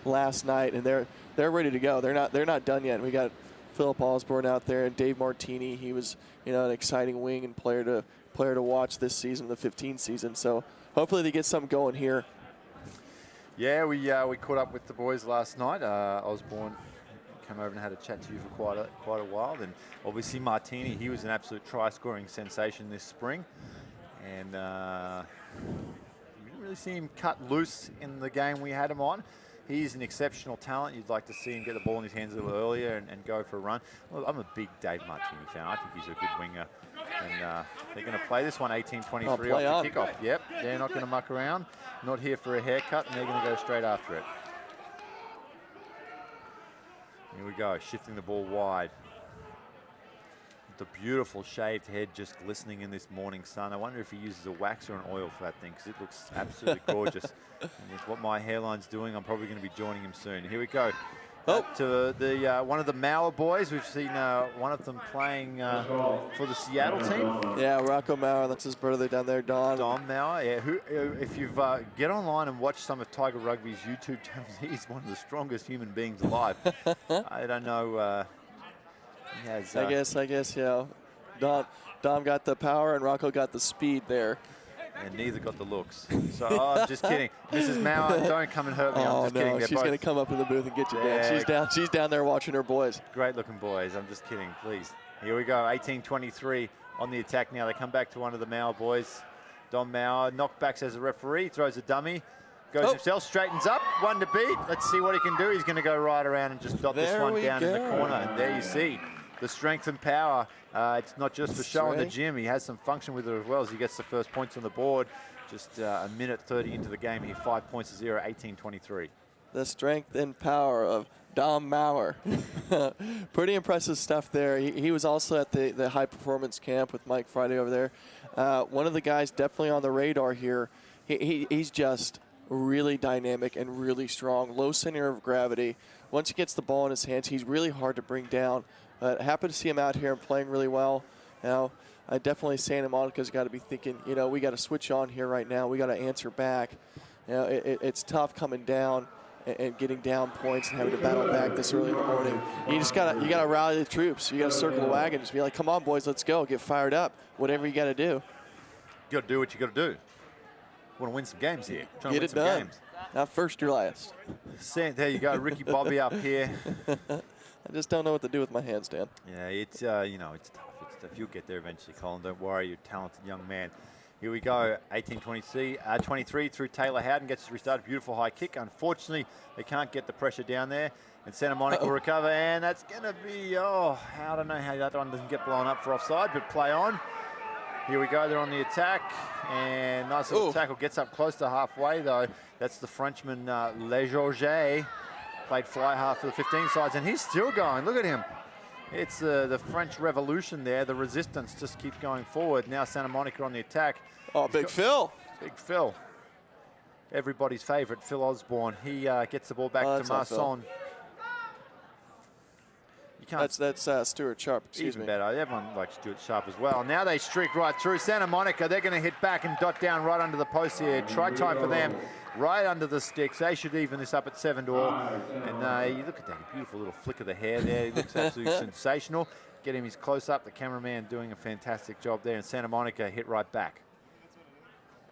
last night, and they're ready to go. They're not done yet. We got Philip Osborne out there and Dave Martini. He was an exciting wing and player to watch this season, the 15 season. So hopefully they get something going here. Yeah, we caught up with the boys last night. Osborne came over and had a chat to you for quite a while. And obviously Martini, he was an absolute try-scoring sensation this spring, and you didn't really see him cut loose in the game we had him on. He's an exceptional talent. You'd like to see him get the ball in his hands a little earlier and go for a run. Well, I'm a big Dave Martini fan. I think he's a good winger. And they're going to play this one 18-23 off the kickoff. Yep, they're not going to muck around. Not here for a haircut, and they're going to go straight after it. Here we go, shifting the ball wide. The beautiful shaved head just glistening in this morning sun. I wonder if he uses a wax or an oil for that thing, because it looks absolutely gorgeous. And with what my hairline's doing, I'm probably going to be joining him soon. Here we go. To the one of the Mauer boys. We've seen one of them playing for the Seattle team. Yeah, Rocco Mauer, that's his brother down there, Don. Don Mauer, yeah. Who, if you've get online and watch some of Tiger Rugby's YouTube channels, he's one of the strongest human beings alive. I don't know. He has, I guess, Dom got the power and Rocco got the speed there. And neither got the looks. So, I'm just kidding. Mrs. Mauer, don't come and hurt me. I'm just kidding. She's going to come up in the booth and get you down. She's down there watching her boys. Great looking boys. I'm just kidding, please. Here we go, 18-23 on the attack now. They come back to one of the Mauer boys. Don Mauer, knockbacks as a referee, throws a dummy. Goes himself, straightens up, one to beat. Let's see what he can do. He's going to go right around and just dot this one down in the corner. And there you see the strength and power. It's not just for show in the gym. He has some function with it as well as he gets the first points on the board. Just a minute 30 into the game here, 5 points to 0, 18-23. The strength and power of Dom Mauer. Pretty impressive stuff there. He was also at the high performance camp with Mike Friday over there. One of the guys definitely on the radar here. He's just really dynamic and really strong. Low center of gravity. Once he gets the ball in his hands, he's really hard to bring down. Happy to see him out here and playing really well. I definitely Santa Monica's got to be thinking, we got to switch on here right now. We got to answer back. It's tough coming down and getting down points and having to battle back this early in the morning. You got to rally the troops. You got to circle the wagon. Just be like, come on, boys, let's go. Get fired up. Whatever you got to do. You got to do what you got to do. Want to win some games here. Trying Get to win it some done. games. Not first, you're last. There you go, Ricky Bobby up here. I just don't know what to do with my hands, Dan. Yeah, it's it's tough. It's tough. You'll get there eventually, Colin. Don't worry, you're a talented young man. Here we go, 18-23 through Taylor Howden gets restarted. Beautiful high kick. Unfortunately, they can't get the pressure down there. And Santa Monica will recover, and that's going to be, I don't know how that one doesn't get blown up for offside, but play on. Here we go, they're on the attack, and nice little tackle. Gets up close to halfway, though. That's the Frenchman, Legeorget. Played fly half for the 15 sides, and he's still going. Look at him. It's the French Revolution there. The resistance just keeps going forward. Now Santa Monica on the attack. Big Phil. Big Phil. Everybody's favorite, Phil Osborne. He gets the ball back to Marson. That's Stuart Sharp, excuse me. Even better. Everyone likes Stuart Sharp as well. Now they streak right through. Santa Monica, they're going to hit back and dot down right under the post here. Try time for them. Right under the sticks. They should even this up at 7-all. And you look at that beautiful little flick of the hair there. He looks absolutely sensational. Get him his close-up. The cameraman doing a fantastic job there. And Santa Monica hit right back.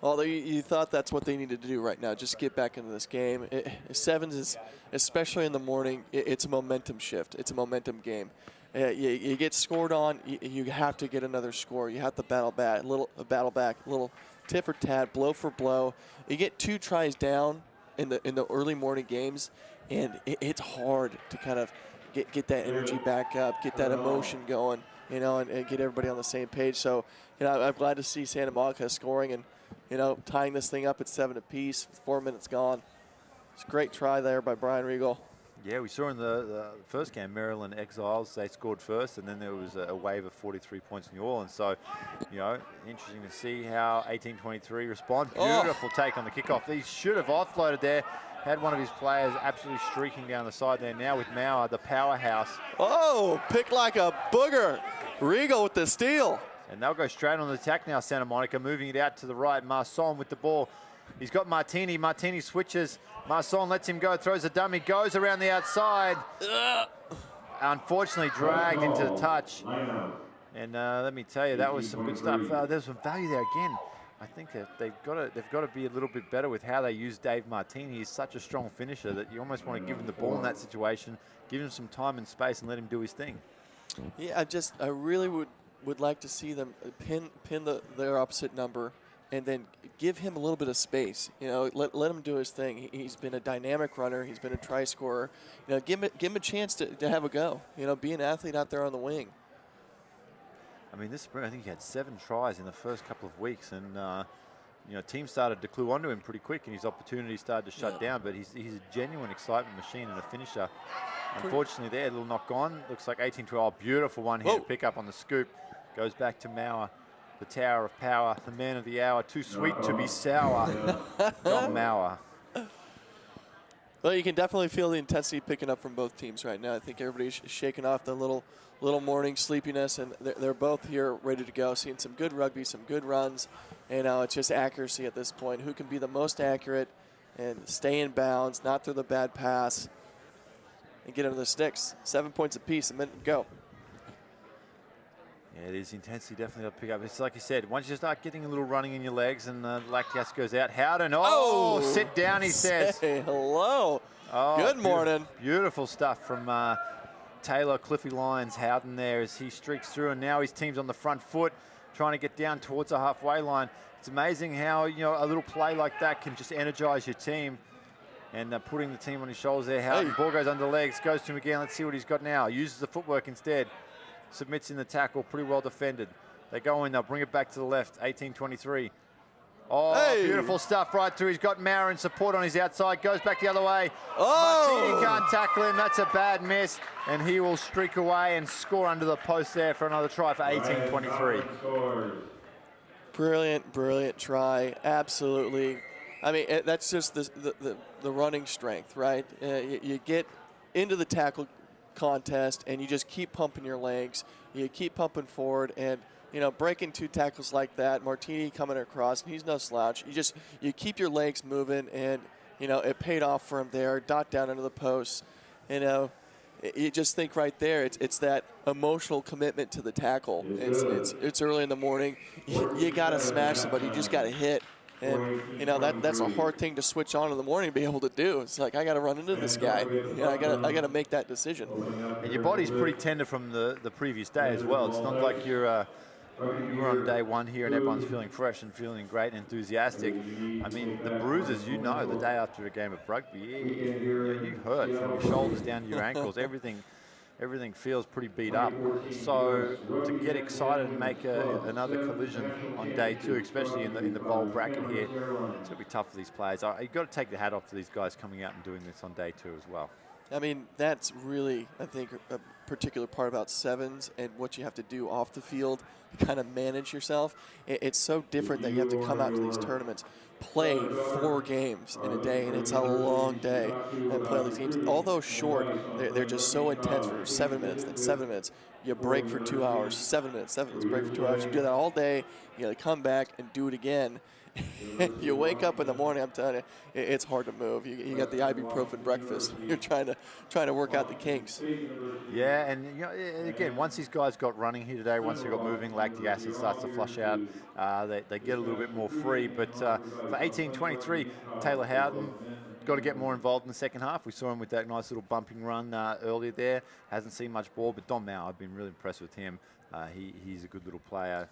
Although you thought that's what they needed to do right now, just get back into this game. Sevens is, especially in the morning, it's a momentum shift. It's a momentum game. You get scored on, you have to get another score. You have to battle back, little tit for tat, blow for blow. You get 2 tries down in the early morning games, and it's hard to kind of get that energy back up, get that emotion going, and get everybody on the same page. So, I'm glad to see Santa Monica scoring and, tying this thing up at 7 apiece, 4 minutes gone. It's a great try there by Brian Regal. Yeah, we saw in the first game, Maryland Exiles, they scored first, and then there was a wave of 43 points in New Orleans. So, interesting to see how 18-23 respond. Beautiful take on the kickoff. He should have offloaded there. Had one of his players absolutely streaking down the side there. Now with Mauer, the powerhouse. Picked like a booger. Regal with the steal. And they'll go straight on the attack now, Santa Monica, moving it out to the right. Marson with the ball. He's got Martini. Martini switches. Marson lets him go, throws a dummy, goes around the outside. Unfortunately dragged into the touch. And let me tell you, that was some good stuff. There's some value there again. I think that they've got to be a little bit better with how they use Dave Martini. He's such a strong finisher that you almost want to give him the ball in that situation, give him some time and space, and let him do his thing. Yeah, I really would like to see them pin their opposite number, and then give him a little bit of space. You know, let him do his thing. He's been a dynamic runner. He's been a try scorer. You know, give him a chance to have a go. You know, be an athlete out there on the wing. I mean, this spring I think he had 7 tries in the first couple of weeks, and you know, teams started to clue onto him pretty quick, and his opportunities started to shut down. But he's a genuine excitement machine and a finisher. Unfortunately, there, a little knock on. Looks like 18-12. Beautiful one here to pick up on the scoop. Goes back to Mauer. The Tower of Power, the man of the hour, too sweet to be sour. Dom Mauer. Well, you can definitely feel the intensity picking up from both teams right now. I think everybody's shaking off the little morning sleepiness, and they're both here ready to go, seeing some good rugby, some good runs, and it's just accuracy at this point. Who can be the most accurate and stay in bounds, not throw the bad pass, and get under the sticks. 7 points apiece, a minute to go. Yeah, it is intensity definitely to pick up. It's like you said, once you start getting a little running in your legs and lactic goes out, Howden, sit down, he says. Say hello. Oh, good morning. Beautiful stuff from Taylor Cliffy Lyons. Howden there as he streaks through, and now his team's on the front foot, trying to get down towards the halfway line. It's amazing how, you know, a little play like that can just energize your team. And putting the team on his shoulders there. Howden, ball goes under the legs, goes to him again. Let's see what he's got now. Uses the footwork instead. Submits in the tackle, pretty well defended. They go in, they'll bring it back to the left, 18-23. Beautiful stuff right through. He's got Mauer in support on his outside, goes back the other way. Martini can't tackle him, that's a bad miss. And he will streak away and score under the post there for another try for 18-23. Brilliant try, absolutely. I mean, that's just the running strength, right? You get into the tackle contest and you just keep pumping your legs, you keep pumping forward, and you know, breaking 2 tackles like that, Martini coming across, and he's no slouch. You keep your legs moving, and you know, it paid off for him there. Dot down into the post. You know, you just think right there, it's that emotional commitment to the tackle. It's early in the morning. You got to smash somebody. You just got to hit. And you know, that's a hard thing to switch on in the morning and be able to do. It's like, I got to run into this guy. You know, I got to make that decision. And your body's pretty tender from the previous day as well. It's not like you're on day one here and everyone's feeling fresh and feeling great and enthusiastic. I mean, the bruises, you know, the day after a game of rugby, you hurt from your shoulders down to your ankles. Everything feels pretty beat up. So to get excited and make another collision on day 2, especially in the bowl bracket here, it's going to be tough for these players. You've got to take the hat off to these guys coming out and doing this on day 2 as well. I mean, that's really, I think, a particular part about sevens and what you have to do off the field to kind of manage yourself. It's so different that you have to come out to these tournaments, play 4 games in a day, and it's a long day, and play all these games. Although short, they're just so intense for 7 minutes, then 7 minutes. You break for 2 hours, 7 minutes, break for 2 hours. You do that all day. You got to come back and do it again. You wake up in the morning, I'm telling you, it's hard to move. You got the ibuprofen breakfast. You're trying to work out the kinks. Yeah, and you know, again, once these guys got running here today, once they got moving, lactic acid starts to flush out. They get a little bit more free. But for 18-23, Taylor Howden got to get more involved in the second half. We saw him with that nice little bumping run earlier there. Hasn't seen much ball, but Dom Mauer, I've been really impressed with him. He's a good little player,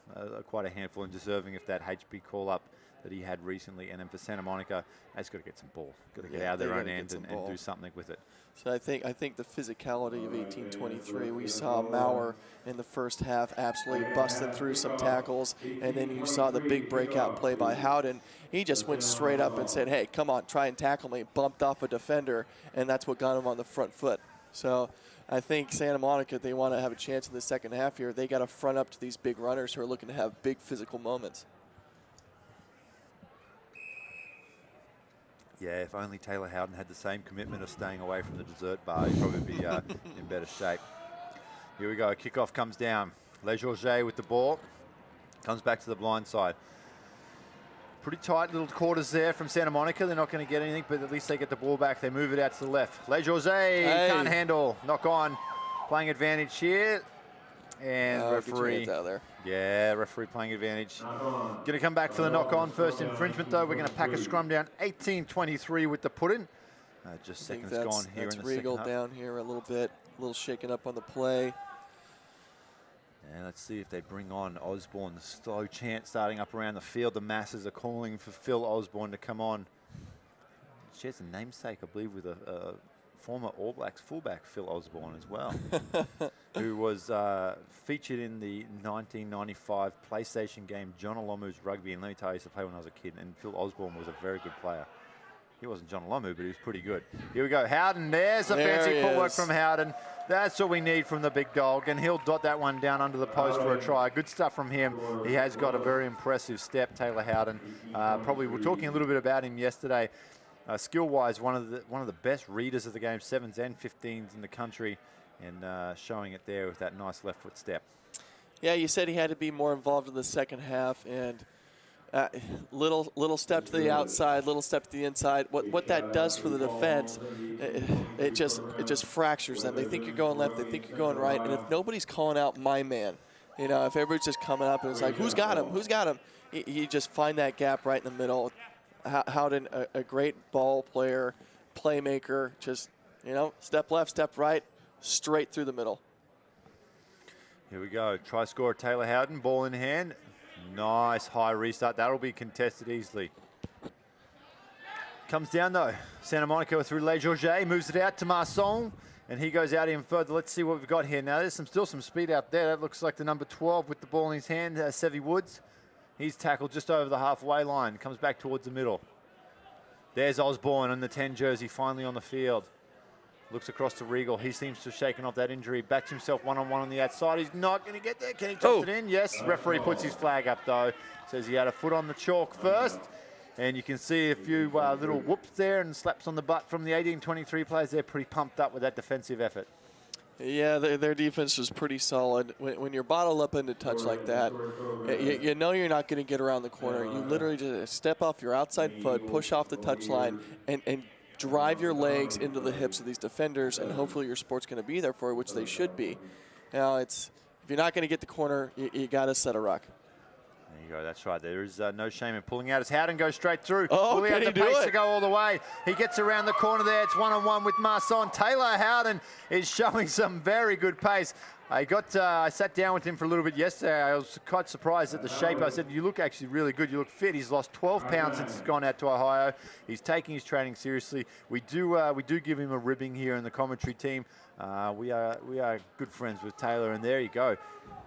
quite a handful, and deserving of that HB call-up that he had recently. And then for Santa Monica, he's got to get some ball. Got to get out of their own end and do something with it. So I think the physicality of 18-23, we saw Mauer in the first half absolutely busting through some tackles, and then you saw the big breakout play by Howden. He just went straight up and said, hey, come on, try and tackle me, bumped off a defender, and that's what got him on the front foot. So I think Santa Monica, if they want to have a chance in the second half here, they got to front up to these big runners who are looking to have big physical moments. Yeah, if only Taylor Howden had the same commitment of staying away from the dessert bar, he'd probably be in better shape. Here we go, kickoff comes down. Legeorget with the ball, comes back to the blind side. Pretty tight little quarters there from Santa Monica. They're not going to get anything, but at least they get the ball back. They move it out to the left. Le Jose can't handle. Knock on. Playing advantage here. And referee. Out there. Yeah, referee playing advantage. Going to come back for the knock on. First infringement, though. We're going to pack a scrum down. 18-23 with the put-in. Just seconds gone here in the Regal second half. down here a little bit. A little shaken up on the play. And let's see if they bring on Osborne. The slow chant starting up around the field. The masses are calling for Phil Osborne to come on. Shares a namesake, I believe, with a former All Blacks fullback, Phil Osborne, as well, who was featured in the 1995 PlayStation game John Olomu's Rugby. And let me tell you, I used to play when I was a kid, and Phil Osborne was a very good player. He wasn't John Olomu, but he was pretty good. Here we go. Howden, there's the fancy footwork from Howden. That's what we need from the big dog, and he'll dot that one down under the post for a try. Good stuff from him. He has got a very impressive step, Taylor Howden. Probably we were talking a little bit about him yesterday. Skill-wise, one of the best readers of the game, 7s and 15s in the country, and showing it there with that nice left foot step. Yeah, you said he had to be more involved in the second half, and little step to the outside, little step to the inside. What that does for the defense, it just fractures them. They think you're going left, they think you're going right, and if nobody's calling out my man, if everybody's just coming up and it's like, who's got him? You just find that gap right in the middle. Howden, a great ball player, playmaker, just step left, step right, straight through the middle. Here we go. Try scorer Taylor Howden, ball in hand. Nice high restart. That'll be contested easily. Comes down though. Santa Monica through Le Georges, moves it out to Marson, and he goes out even further. Let's see what we've got here. Now there's still some speed out there. That looks like the number 12 with the ball in his hand, Sevy Woods. He's tackled just over the halfway line. Comes back towards the middle. There's Osborne in the 10 jersey, finally on the field. Looks across to Regal. He seems to have shaken off that injury. Backs himself one-on-one on the outside. He's not going to get there. Can he toss it in? Yes. Referee puts his flag up, though. Says he had a foot on the chalk first. And you can see a few little whoops there and slaps on the butt from the 18-23 players. They're pretty pumped up with that defensive effort. Yeah, their defense was pretty solid. When you're bottled up into touch like that, you know you're not going to get around the corner. You literally just step off your outside foot, push off the touch line, and drive your legs into the hips of these defenders, and hopefully your sport's going to be there for you, which they should be. Now, if you're not going to get the corner, you got to set a ruck. There you go. That's right. There is no shame in pulling out. As Howden goes straight through. Oh, we have the pace to go all the way. He gets around the corner there. It's one-on-one with Marson. Taylor Howden is showing some very good pace. I sat down with him for a little bit yesterday. I was quite surprised at the shape. I said, you look actually really good. You look fit. He's lost 12 pounds since he's gone out to Ohio. He's taking his training seriously. We do give him a ribbing here in the commentary team. We are good friends with Taylor, and there you go.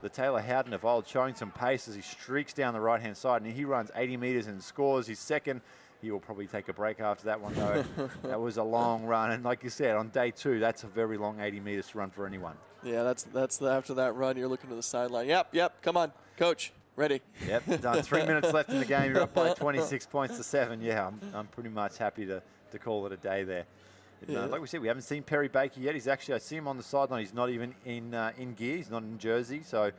The Taylor Howden of old, showing some pace as he streaks down the right-hand side, and he runs 80 metres and scores his second. He will probably take a break after that one, though. That was a long run, and like you said, on day 2, that's a very long 80 metres to run for anyone. Yeah, that's after that run, you're looking to the sideline. Yep, come on, coach, ready. Yep, done. 3 minutes left in the game. You're up by 26 points to 7. Yeah, I'm pretty much happy to call it a day there. Like we said, we haven't seen Perry Baker yet. I see him on the sideline. He's not even in gear. He's not in jersey, so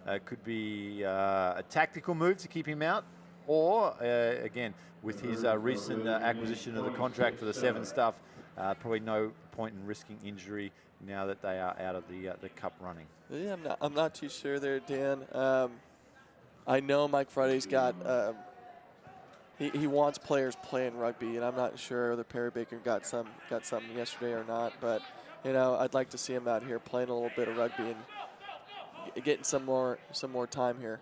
it could be a tactical move to keep him out, or again, with his recent acquisition of the contract for the 7 stuff, probably no point in risking injury now that they are out of the cup running. Yeah, I'm not too sure there, Dan. I know Mike Friday's got. He wants players playing rugby, and I'm not sure whether Perry Baker got something yesterday or not. But I'd like to see him out here playing a little bit of rugby and getting some more time here.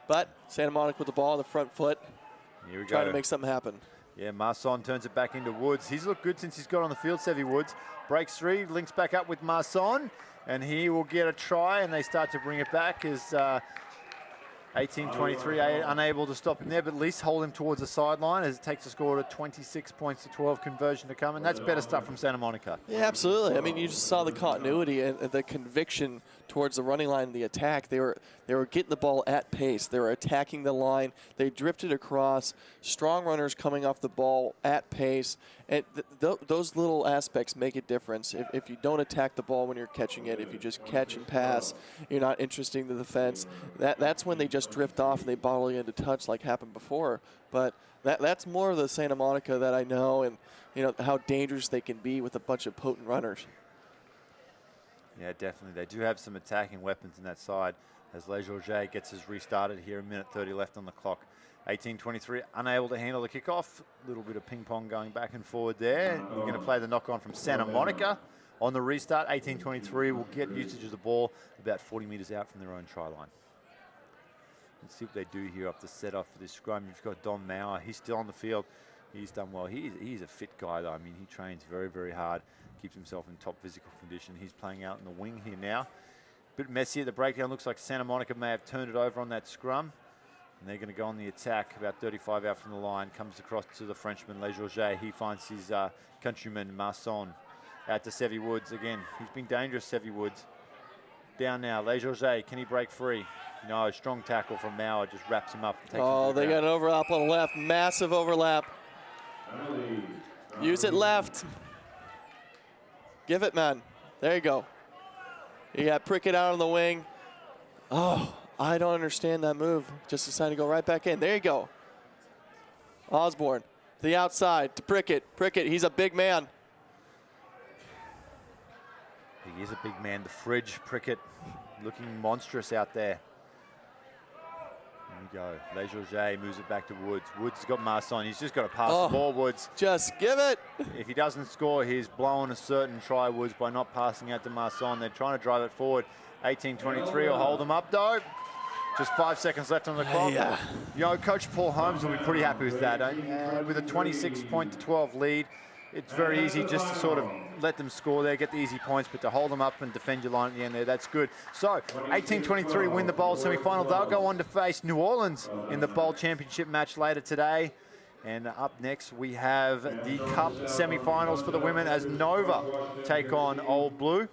But Santa Monica with the ball on the front foot, here we trying go to make something happen. Yeah, Marson turns it back into Woods. He's looked good since he's got on the field, Sevy Woods. Breaks 3, links back up with Marson, and he will get a try, and they start to bring it back as 18-23, unable to stop him there, but at least hold him towards the sideline as it takes a score of 26 points to 12 conversion to come, and that's better stuff from Santa Monica. Yeah, absolutely. I mean, you just saw the continuity and the conviction towards the running line and the attack. They were getting the ball at pace. They were attacking the line. They drifted across. Strong runners coming off the ball at pace, And those little aspects make a difference. If you don't attack the ball when you're catching it, if you just catch and pass, you're not interested in the defense, that's when they just drift off and they bottle you into touch like happened before. But that's more of the Santa Monica that I know, and how dangerous they can be with a bunch of potent runners. Yeah, definitely. They do have some attacking weapons in that side as Les Georges gets us restarted here, 1:30 left on the clock. 18-23, unable to handle the kickoff. A little bit of ping pong going back and forward there. We're going to play the knock on from Santa Monica on the restart. 18-23 will get usage of the ball about 40 metres out from their own try line. Let's see what they do here up the set off for this scrum. You've got Dom Mauer. He's still on the field. He's done well. He's a fit guy, though. I mean, he trains very, very hard, keeps himself in top physical condition. He's playing out in the wing here now. Bit messy at the breakdown. Looks like Santa Monica may have turned it over on that scrum. And they're going to go on the attack about 35 out from the line. Comes across to the Frenchman, Les Georges. He finds his countryman, Masson. Out to Sevy Woods again. He's been dangerous, Sevy Woods. Down now, Les Georges. Can he break free? No, strong tackle from Mauer. Just wraps him up. And takes him to the they ground. got an overlap on the left. Massive overlap. Use it left. Give it, man. There you go. You got Prickett out on the wing. Oh, I don't understand that move. Just decided to go right back in. There you go. Osborne to the outside to Prickett. Prickett, he's a big man. He is a big man. The fridge, Prickett, looking monstrous out there. There we go. Les Georges moves it back to Woods. Woods has got Masson. He's just got to pass the ball, Woods. Just give it. If he doesn't score, he's blowing a certain try, Woods, by not passing out to Masson. They're trying to drive it forward. 18-23 will hold them up, though. Just 5 seconds left on the clock. Yeah. Coach Paul Holmes will be pretty happy with that. With a 26-12 lead, it's very easy just to sort of let them score there, get the easy points, but to hold them up and defend your line at the end there, that's good. So, 18-23 win the Bowl semi-final. They'll go on to face New Orleans in the Bowl championship match later today. And up next, we have the Cup semi-finals for the women as Nova take on Old Blue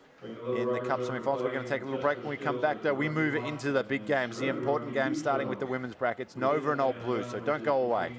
in the Cup semi-finals. We're going to take a little break. When we come back, though, we move into the big games, the important games, starting with the women's brackets, Nova and Old Blue. So don't go away.